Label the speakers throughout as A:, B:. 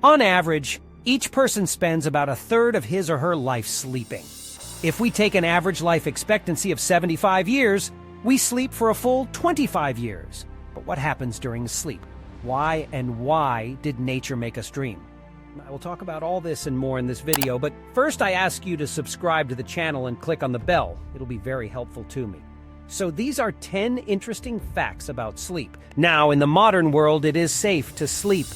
A: On average, each person spends about a third of his or her life sleeping. If we take an average life expectancy of 75 years, we sleep for a full 25 years. But what happens during sleep? Why did nature make us dream? I will talk about all this and more in this video, but first I ask you to subscribe to the channel and click on the bell. It'll be very helpful to me. So these are 10 interesting facts about sleep. Now, in the modern world, it is safe to sleep,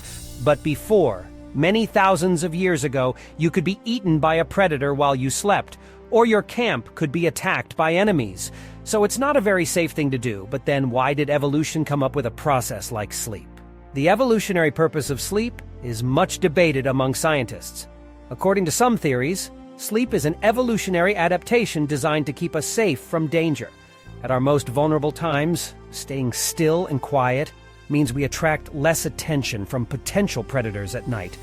A: but before, many thousands of years ago, you could be eaten by a predator while you slept, or your camp could be attacked by enemies. So it's not a very safe thing to do, but then why did evolution come up with a process like sleep? The evolutionary purpose of sleep is much debated among scientists. According to some theories, sleep is an evolutionary adaptation designed to keep us safe from danger. At our most vulnerable times, staying still and quiet means we attract less attention from potential predators at night,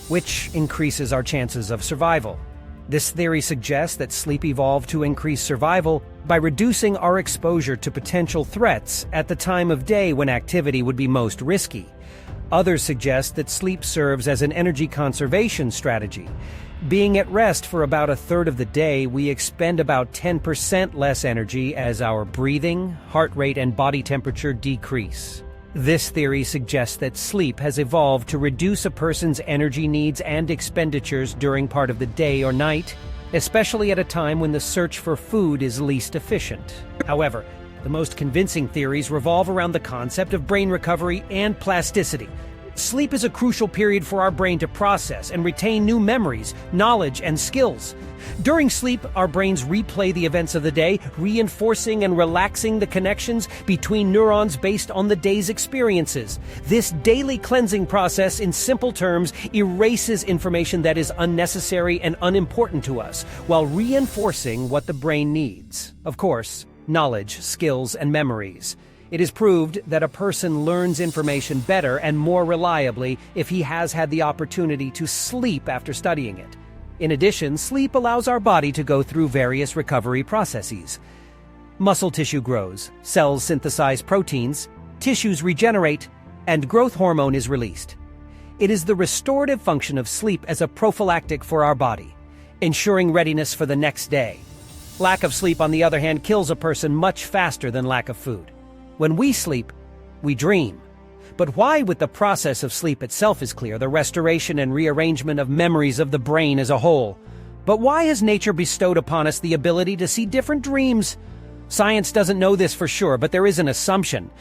A: which increases our chances of survival. This theory suggests that sleep evolved to increase survival by reducing our exposure to potential threats at the time of day when activity would be most risky. Others suggest that sleep serves as an energy conservation strategy. Being at rest for about a third of the day, we expend about 10% less energy as our breathing, heart rate, and body temperature decrease. This theory suggests that sleep has evolved to reduce a person's energy needs and expenditures during part of the day or night, especially at a time when the search for food is least efficient. However, the most convincing theories revolve around the concept of brain recovery and plasticity. Sleep is a crucial period for our brain to process and retain new memories, knowledge, and skills. During sleep, our brains replay the events of the day, reinforcing and relaxing the connections between neurons based on the day's experiences. This daily cleansing process, in simple terms, erases information that is unnecessary and unimportant to us, while reinforcing what the brain needs. Of course, knowledge, skills, and memories. It is proved that a person learns information better and more reliably if he has had the opportunity to sleep after studying it. In addition, sleep allows our body to go through various recovery processes. Muscle tissue grows, cells synthesize proteins, tissues regenerate, and growth hormone is released. It is the restorative function of sleep as a prophylactic for our body, ensuring readiness for the next day. Lack of sleep, on the other hand, kills a person much faster than lack of food. When we sleep, we dream. But why, with the process of sleep itself is clear, the restoration and rearrangement of memories of the brain as a whole. But why has nature bestowed upon us the ability to see different dreams? Science doesn't know this for sure, but there is an assumption.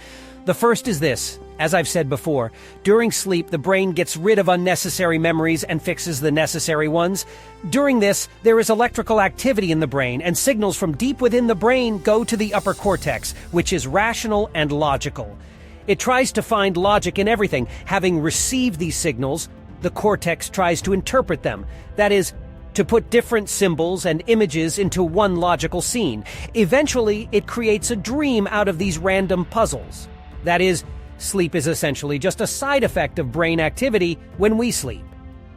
A: The first is this. As I've said before, during sleep, the brain gets rid of unnecessary memories and fixes the necessary ones. During this, there is electrical activity in the brain, and signals from deep within the brain go to the upper cortex, which is rational and logical. It tries to find logic in everything. Having received these signals, the cortex tries to interpret them. That is, to put different symbols and images into one logical scene. Eventually, it creates a dream out of these random puzzles. That is, sleep is essentially just a side effect of brain activity when we sleep.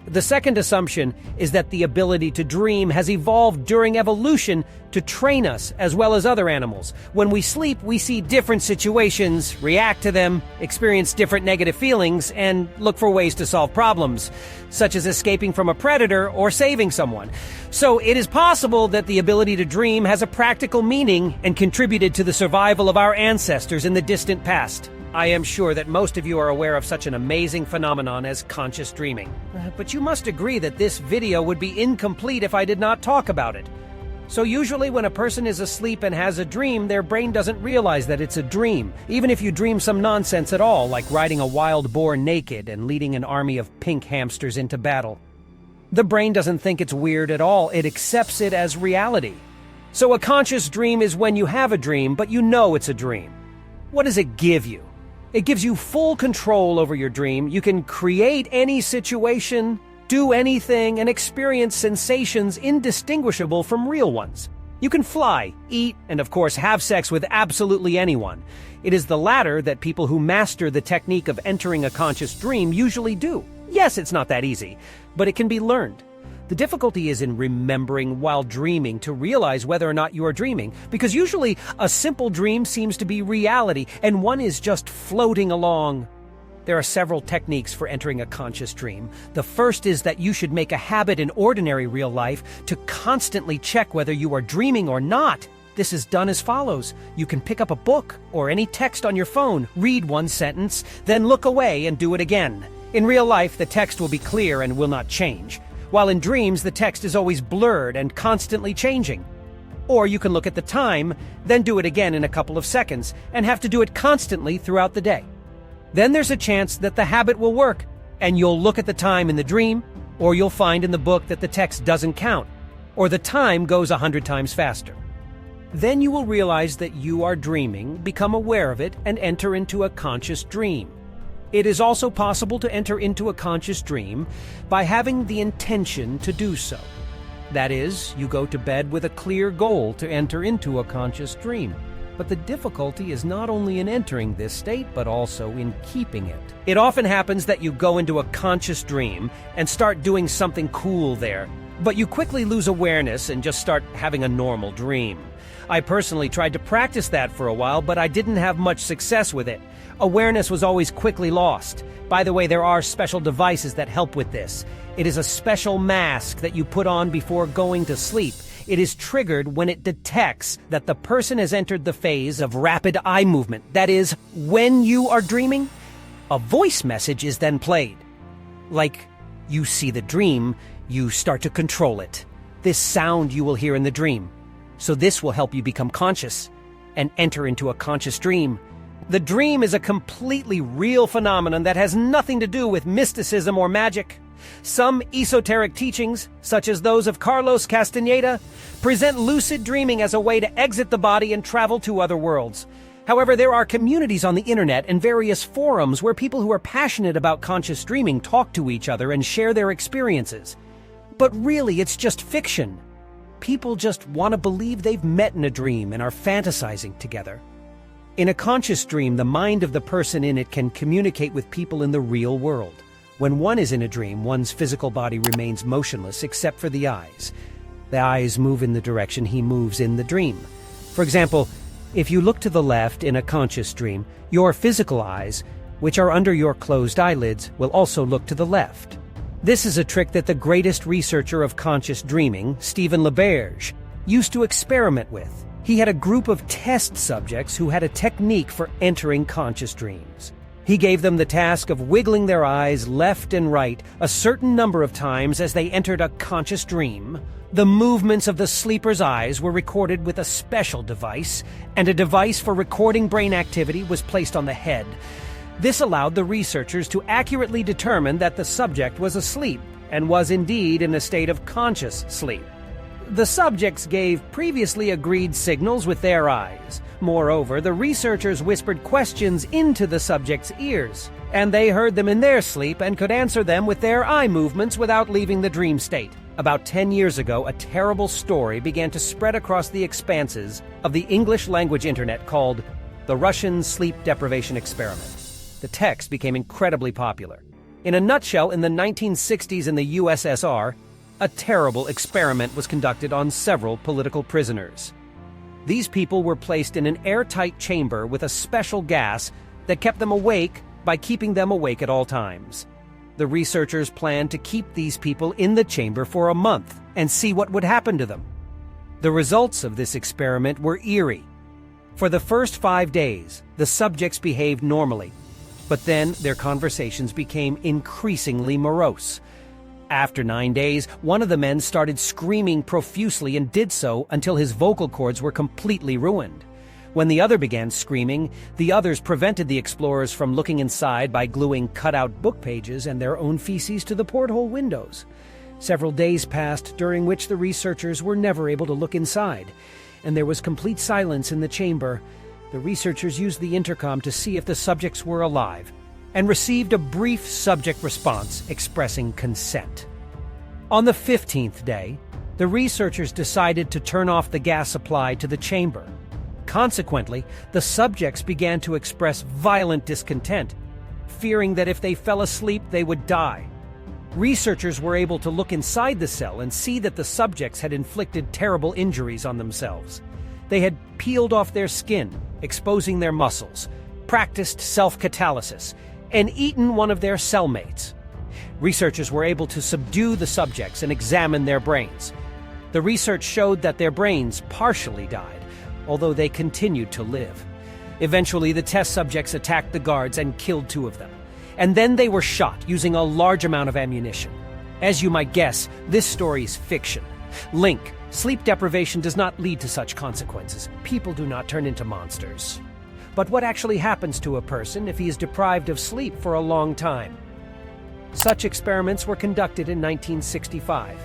A: The second assumption is that the ability to dream has evolved during evolution to train us as well as other animals. When we sleep, we see different situations, react to them, experience different negative feelings, and look for ways to solve problems, such as escaping from a predator or saving someone. So it is possible that the ability to dream has a practical meaning and contributed to the survival of our ancestors in the distant past. I am sure that most of you are aware of such an amazing phenomenon as conscious dreaming. But you must agree that this video would be incomplete if I did not talk about it. So usually when a person is asleep and has a dream, their brain doesn't realize that it's a dream, even if you dream some nonsense at all, like riding a wild boar naked and leading an army of pink hamsters into battle. The brain doesn't think it's weird at all, it accepts it as reality. So a conscious dream is when you have a dream, but you know it's a dream. What does it give you? It gives you full control over your dream. You can create any situation, do anything, and experience sensations indistinguishable from real ones. You can fly, eat, and of course have sex with absolutely anyone. It is the latter that people who master the technique of entering a conscious dream usually do. Yes, it's not that easy, but it can be learned. The difficulty is in remembering while dreaming to realize whether or not you are dreaming, because usually a simple dream seems to be reality, and one is just floating along. There are several techniques for entering a conscious dream. The first is that you should make a habit in ordinary real life to constantly check whether you are dreaming or not. This is done as follows. You can pick up a book or any text on your phone, read one sentence, then look away and do it again. In real life, the text will be clear and will not change, while in dreams, the text is always blurred and constantly changing. Or you can look at the time, then do it again in a couple of seconds, and have to do it constantly throughout the day. Then there's a chance that the habit will work, and you'll look at the time in the dream, or you'll find in the book that the text doesn't count, or the time goes 100 times faster. Then you will realize that you are dreaming, become aware of it, and enter into a conscious dream. It is also possible to enter into a conscious dream by having the intention to do so. That is, you go to bed with a clear goal to enter into a conscious dream. But the difficulty is not only in entering this state, but also in keeping it. It often happens that you go into a conscious dream and start doing something cool there, but you quickly lose awareness and just start having a normal dream. I personally tried to practice that for a while, but I didn't have much success with it. Awareness was always quickly lost. By the way, there are special devices that help with this. It is a special mask that you put on before going to sleep. It is triggered when it detects that the person has entered the phase of rapid eye movement. That is, when you are dreaming, a voice message is then played. Like you see the dream, you start to control it. This sound you will hear in the dream. So this will help you become conscious and enter into a conscious dream. The dream is a completely real phenomenon that has nothing to do with mysticism or magic. Some esoteric teachings, such as those of Carlos Castaneda, present lucid dreaming as a way to exit the body and travel to other worlds. However, there are communities on the internet and various forums where people who are passionate about conscious dreaming talk to each other and share their experiences. But really, it's just fiction. People just want to believe they've met in a dream and are fantasizing together. In a conscious dream, the mind of the person in it can communicate with people in the real world. When one is in a dream, one's physical body remains motionless except for the eyes. The eyes move in the direction he moves in the dream. For example, if you look to the left in a conscious dream, your physical eyes, which are under your closed eyelids, will also look to the left. This is a trick that the greatest researcher of conscious dreaming, Stephen LaBerge, used to experiment with. He had a group of test subjects who had a technique for entering conscious dreams. He gave them the task of wiggling their eyes left and right a certain number of times as they entered a conscious dream. The movements of the sleeper's eyes were recorded with a special device, and a device for recording brain activity was placed on the head. This allowed the researchers to accurately determine that the subject was asleep and was indeed in a state of conscious sleep. The subjects gave previously agreed signals with their eyes. Moreover, the researchers whispered questions into the subjects' ears, and they heard them in their sleep and could answer them with their eye movements without leaving the dream state. About 10 years ago, a terrible story began to spread across the expanses of the English-language internet called the Russian Sleep Deprivation Experiment. The text became incredibly popular. In a nutshell, in the 1960s in the USSR, a terrible experiment was conducted on several political prisoners. These people were placed in an airtight chamber with a special gas that kept them awake by keeping them awake at all times. The researchers planned to keep these people in the chamber for a month and see what would happen to them. The results of this experiment were eerie. For the first 5 days, the subjects behaved normally, but then their conversations became increasingly morose. After 9 days, one of the men started screaming profusely and did so until his vocal cords were completely ruined. When the other began screaming, the others prevented the explorers from looking inside by gluing cut-out book pages and their own feces to the porthole windows. Several days passed, during which the researchers were never able to look inside, and there was complete silence in the chamber. The researchers used the intercom to see if the subjects were alive, and received a brief subject response expressing consent. On the 15th day, the researchers decided to turn off the gas supply to the chamber. Consequently, the subjects began to express violent discontent, fearing that if they fell asleep, they would die. Researchers were able to look inside the cell and see that the subjects had inflicted terrible injuries on themselves. They had peeled off their skin, exposing their muscles, practiced self-catalysis, and eaten one of their cellmates. Researchers were able to subdue the subjects and examine their brains. The research showed that their brains partially died, although they continued to live. Eventually, the test subjects attacked the guards and killed 2 of them. And then they were shot using a large amount of ammunition. As you might guess, this story is fiction. Link: sleep deprivation does not lead to such consequences. People do not turn into monsters. But what actually happens to a person if he is deprived of sleep for a long time? Such experiments were conducted in 1965.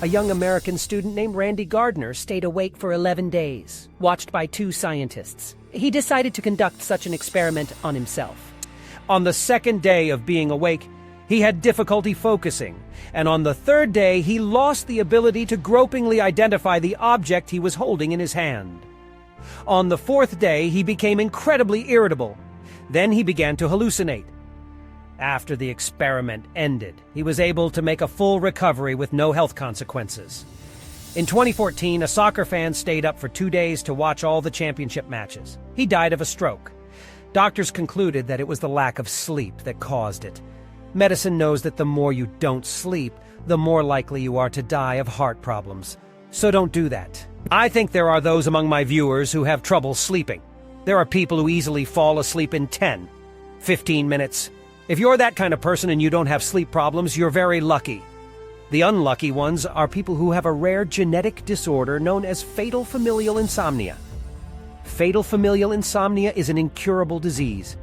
A: A young American student named Randy Gardner stayed awake for 11 days, watched by 2 scientists. He decided to conduct such an experiment on himself. On the 2nd day of being awake, he had difficulty focusing, and on the 3rd day, he lost the ability to gropingly identify the object he was holding in his hand. On the 4th day, he became incredibly irritable. Then he began to hallucinate. After the experiment ended, he was able to make a full recovery with no health consequences. In 2014, a soccer fan stayed up for 2 days to watch all the championship matches. He died of a stroke. Doctors concluded that it was the lack of sleep that caused it. Medicine knows that the more you don't sleep, the more likely you are to die of heart problems. So don't do that. I think there are those among my viewers who have trouble sleeping. There are people who easily fall asleep in 10, 15 minutes. If you're that kind of person and you don't have sleep problems, you're very lucky. The unlucky ones are people who have a rare genetic disorder known as fatal familial insomnia. Fatal familial insomnia is an incurable disease.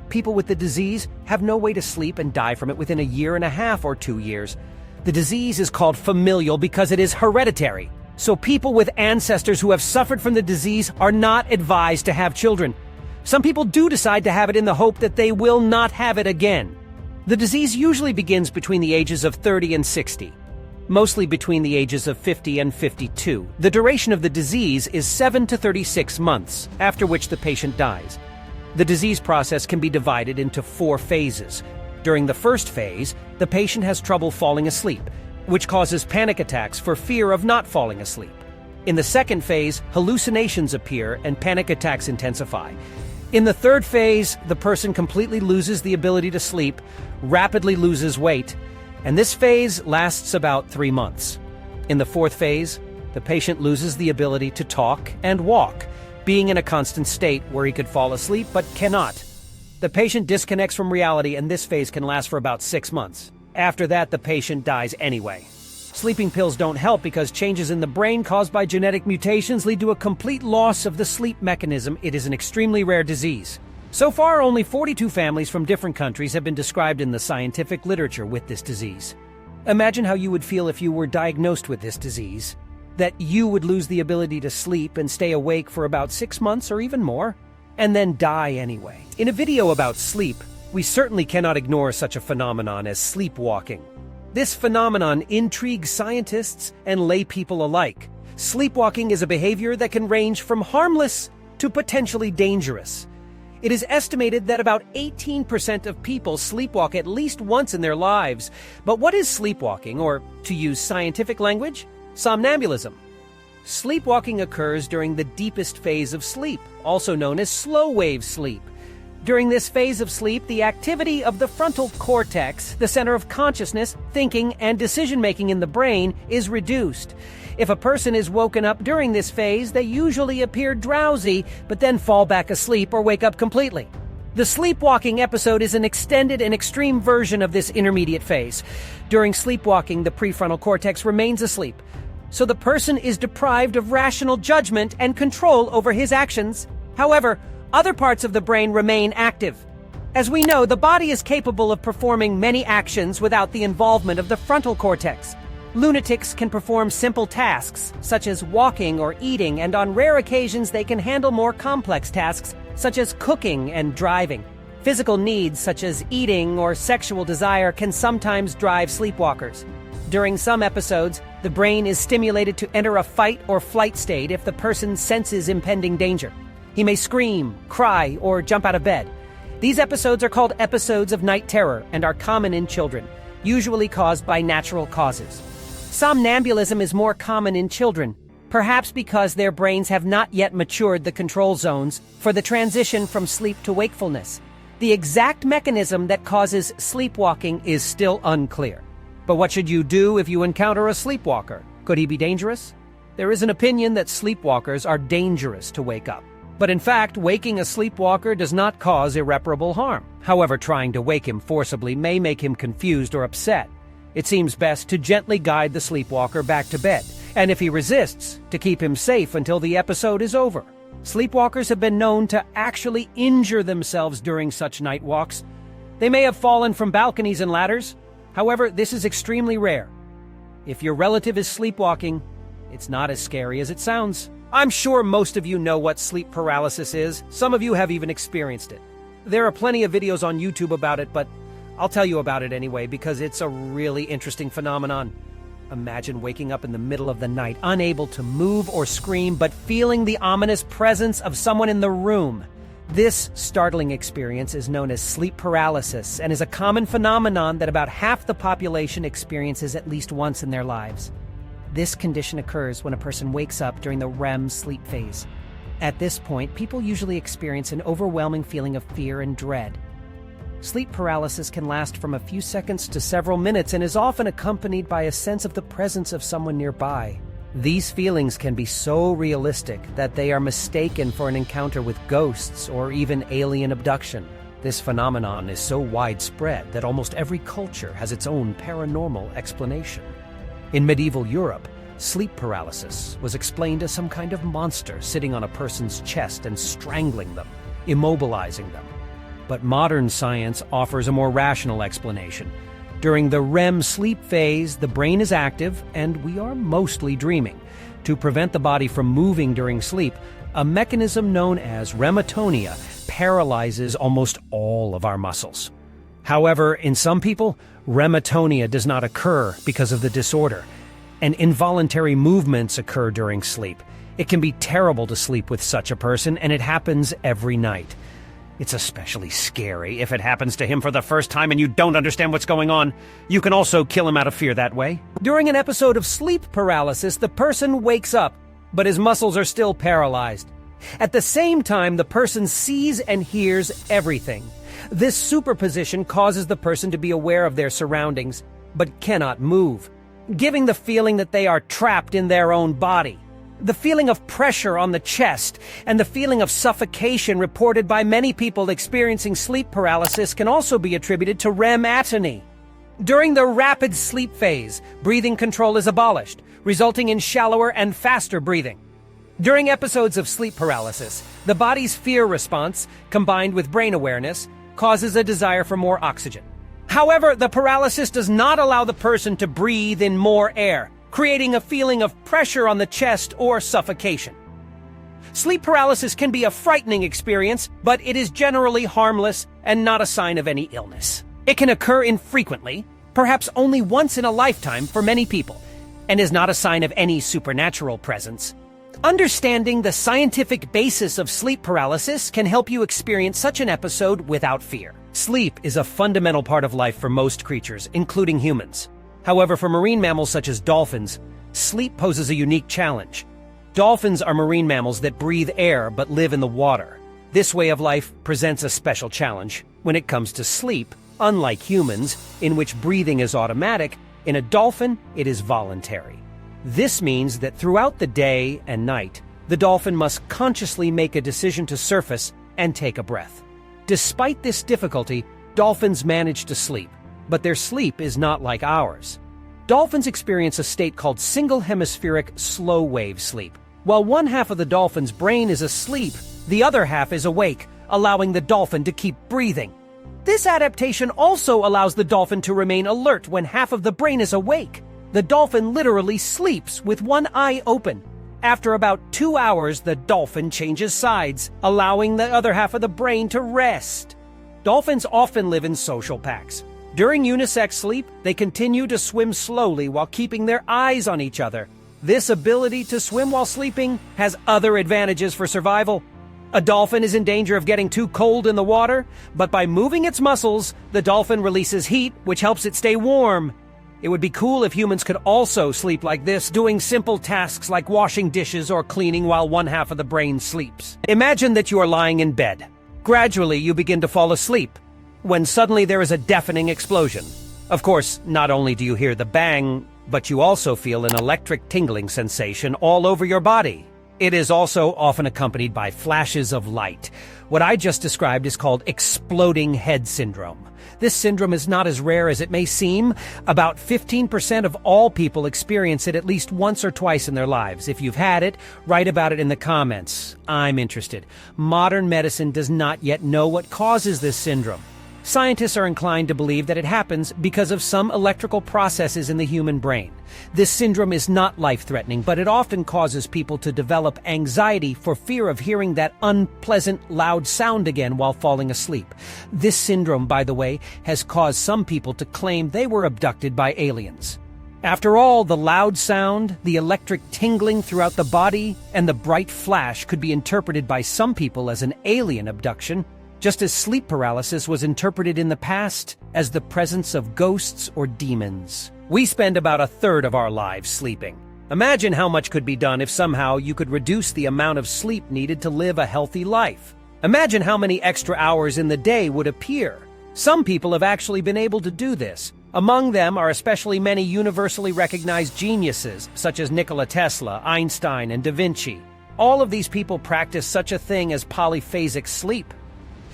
A: People with the disease have no way to sleep and die from it within 1.5 years or 2 years. The disease is called familial because it is hereditary. So people with ancestors who have suffered from the disease are not advised to have children. Some people do decide to have it in the hope that they will not have it again. The disease usually begins between the ages of 30 and 60, mostly between the ages of 50 and 52. The duration of the disease is 7 to 36 months, after which the patient dies. The disease process can be divided into 4 phases. During the first phase, the patient has trouble falling asleep, which causes panic attacks for fear of not falling asleep. In the second phase, hallucinations appear and panic attacks intensify. In the third phase, the person completely loses the ability to sleep, rapidly loses weight, and this phase lasts about 3 months. In the fourth phase, the patient loses the ability to talk and walk, being in a constant state where he could fall asleep but cannot. The patient disconnects from reality, and this phase can last for about 6 months. After that, the patient dies anyway. Sleeping pills don't help because changes in the brain caused by genetic mutations lead to a complete loss of the sleep mechanism. It is an extremely rare disease. So far, only 42 families from different countries have been described in the scientific literature with this disease. Imagine how you would feel if you were diagnosed with this disease, that you would lose the ability to sleep and stay awake for about 6 months or even more, and then die anyway. In a video about sleep, we certainly cannot ignore such a phenomenon as sleepwalking. This phenomenon intrigues scientists and lay people alike. Sleepwalking is a behavior that can range from harmless to potentially dangerous. It is estimated that about 18% of people sleepwalk at least once in their lives. But what is sleepwalking, or to use scientific language, somnambulism? Sleepwalking occurs during the deepest phase of sleep, also known as slow-wave sleep. During this phase of sleep, the activity of the frontal cortex, the center of consciousness, thinking, and decision-making in the brain, is reduced. If a person is woken up during this phase, they usually appear drowsy, but then fall back asleep or wake up completely. The sleepwalking episode is an extended and extreme version of this intermediate phase. During sleepwalking, the prefrontal cortex remains asleep, so the person is deprived of rational judgment and control over his actions. However, other parts of the brain remain active. As we know, the body is capable of performing many actions without the involvement of the frontal cortex. Lunatics can perform simple tasks, such as walking or eating, and on rare occasions they can handle more complex tasks, such as cooking and driving. Physical needs, such as eating or sexual desire, can sometimes drive sleepwalkers. During some episodes, the brain is stimulated to enter a fight or flight state if the person senses impending danger. He may scream, cry, or jump out of bed. These episodes are called episodes of night terror and are common in children, usually caused by natural causes. Somnambulism is more common in children, perhaps because their brains have not yet matured the control zones for the transition from sleep to wakefulness. The exact mechanism that causes sleepwalking is still unclear. But what should you do if you encounter a sleepwalker? Could he be dangerous? There is an opinion that sleepwalkers are dangerous to wake up. But in fact, waking a sleepwalker does not cause irreparable harm. However, trying to wake him forcibly may make him confused or upset. It seems best to gently guide the sleepwalker back to bed, and if he resists, to keep him safe until the episode is over. Sleepwalkers have been known to actually injure themselves during such night walks. They may have fallen from balconies and ladders. However, this is extremely rare. If your relative is sleepwalking, it's not as scary as it sounds. I'm sure most of you know what sleep paralysis is. Some of you have even experienced it. There are plenty of videos on YouTube about it, but I'll tell you about it anyway because it's a really interesting phenomenon. Imagine waking up in the middle of the night, unable to move or scream, but feeling the ominous presence of someone in the room. This startling experience is known as sleep paralysis and is a common phenomenon that about half the population experiences at least once in their lives. This condition occurs when a person wakes up during the REM sleep phase. At this point, people usually experience an overwhelming feeling of fear and dread. Sleep paralysis can last from a few seconds to several minutes and is often accompanied by a sense of the presence of someone nearby. These feelings can be so realistic that they are mistaken for an encounter with ghosts or even alien abduction. This phenomenon is so widespread that almost every culture has its own paranormal explanation. In medieval Europe, sleep paralysis was explained as some kind of monster sitting on a person's chest and strangling them, immobilizing them. But modern science offers a more rational explanation. During the REM sleep phase, the brain is active and we are mostly dreaming. To prevent the body from moving during sleep, a mechanism known as rematonia paralyzes almost all of our muscles. However, in some people, rematonia does not occur because of the disorder, and involuntary movements occur during sleep. It can be terrible to sleep with such a person, and it happens every night. It's especially scary if it happens to him for the first time and you don't understand what's going on. You can also kill him out of fear that way. During an episode of sleep paralysis, the person wakes up, but his muscles are still paralyzed. At the same time, the person sees and hears everything. This superposition causes the person to be aware of their surroundings, but cannot move, giving the feeling that they are trapped in their own body. The feeling of pressure on the chest and the feeling of suffocation reported by many people experiencing sleep paralysis can also be attributed to REM atony. During the rapid sleep phase, breathing control is abolished, resulting in shallower and faster breathing. During episodes of sleep paralysis, the body's fear response, combined with brain awareness, causes a desire for more oxygen. However, the paralysis does not allow the person to breathe in more air, creating a feeling of pressure on the chest or suffocation. Sleep paralysis can be a frightening experience, but it is generally harmless and not a sign of any illness. It can occur infrequently, perhaps only once in a lifetime for many people, and is not a sign of any supernatural presence. Understanding the scientific basis of sleep paralysis can help you experience such an episode without fear. Sleep is a fundamental part of life for most creatures, including humans. However, for marine mammals such as dolphins, sleep poses a unique challenge. Dolphins are marine mammals that breathe air but live in the water. This way of life presents a special challenge. When it comes to sleep, unlike humans, in which breathing is automatic, in a dolphin, it is voluntary. This means that throughout the day and night, the dolphin must consciously make a decision to surface and take a breath. Despite this difficulty, dolphins manage to sleep, but their sleep is not like ours. Dolphins experience a state called single hemispheric slow wave sleep. While one half of the dolphin's brain is asleep, the other half is awake, allowing the dolphin to keep breathing. This adaptation also allows the dolphin to remain alert when half of the brain is awake. The dolphin literally sleeps with one eye open. After about 2 hours, the dolphin changes sides, allowing the other half of the brain to rest. Dolphins often live in social packs. During unisex sleep, they continue to swim slowly while keeping their eyes on each other. This ability to swim while sleeping has other advantages for survival. A dolphin is in danger of getting too cold in the water, but by moving its muscles, the dolphin releases heat, which helps it stay warm. It would be cool if humans could also sleep like this, doing simple tasks like washing dishes or cleaning while one half of the brain sleeps. Imagine that you are lying in bed. Gradually, you begin to fall asleep, when suddenly there is a deafening explosion. Of course, not only do you hear the bang, but you also feel an electric tingling sensation all over your body. It is also often accompanied by flashes of light. What I just described is called exploding head syndrome. This syndrome is not as rare as it may seem. About 15% of all people experience it at least once or twice in their lives. If you've had it, write about it in the comments. I'm interested. Modern medicine does not yet know what causes this syndrome. Scientists are inclined to believe that it happens because of some electrical processes in the human brain. This syndrome is not life-threatening, but it often causes people to develop anxiety for fear of hearing that unpleasant, loud sound again while falling asleep. This syndrome, by the way, has caused some people to claim they were abducted by aliens. After all, the loud sound, the electric tingling throughout the body, and the bright flash could be interpreted by some people as an alien abduction, just as sleep paralysis was interpreted in the past as the presence of ghosts or demons. We spend about a third of our lives sleeping. Imagine how much could be done if somehow you could reduce the amount of sleep needed to live a healthy life. Imagine how many extra hours in the day would appear. Some people have actually been able to do this. Among them are especially many universally recognized geniuses, such as Nikola Tesla, Einstein, and Da Vinci. All of these people practice such a thing as polyphasic sleep.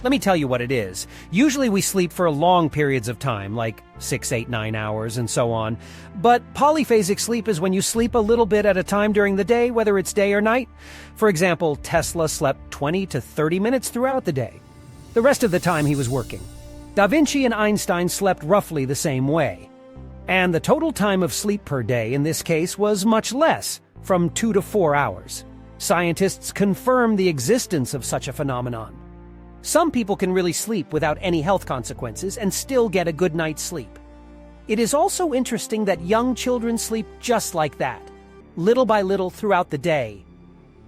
A: Let me tell you what it is. Usually we sleep for long periods of time, like 6, 8, 9 hours, and so on. But polyphasic sleep is when you sleep a little bit at a time during the day, whether it's day or night. For example, Tesla slept 20 to 30 minutes throughout the day. The rest of the time he was working. Da Vinci and Einstein slept roughly the same way. And the total time of sleep per day in this case was much less, from 2 to 4 hours. Scientists confirm the existence of such a phenomenon. Some people can really sleep without any health consequences and still get a good night's sleep. It is also interesting that young children sleep just like that, little by little throughout the day.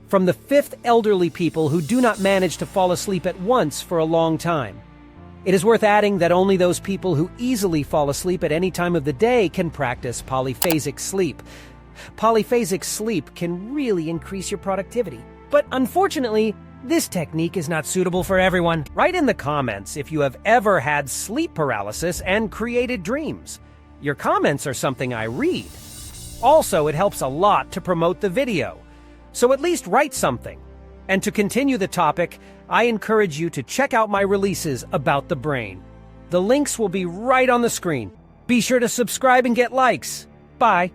A: From the fifth elderly people who do not manage to fall asleep at once for a long time. It is worth adding that only those people who easily fall asleep at any time of the day can practice polyphasic sleep. Polyphasic sleep can really increase your productivity. But unfortunately, this technique is not suitable for everyone. Write in the comments if you have ever had sleep paralysis and created dreams. Your comments are something I read. Also, it helps a lot to promote the video. So at least write something. And to continue the topic, I encourage you to check out my releases about the brain. The links will be right on the screen. Be sure to subscribe and get likes. Bye.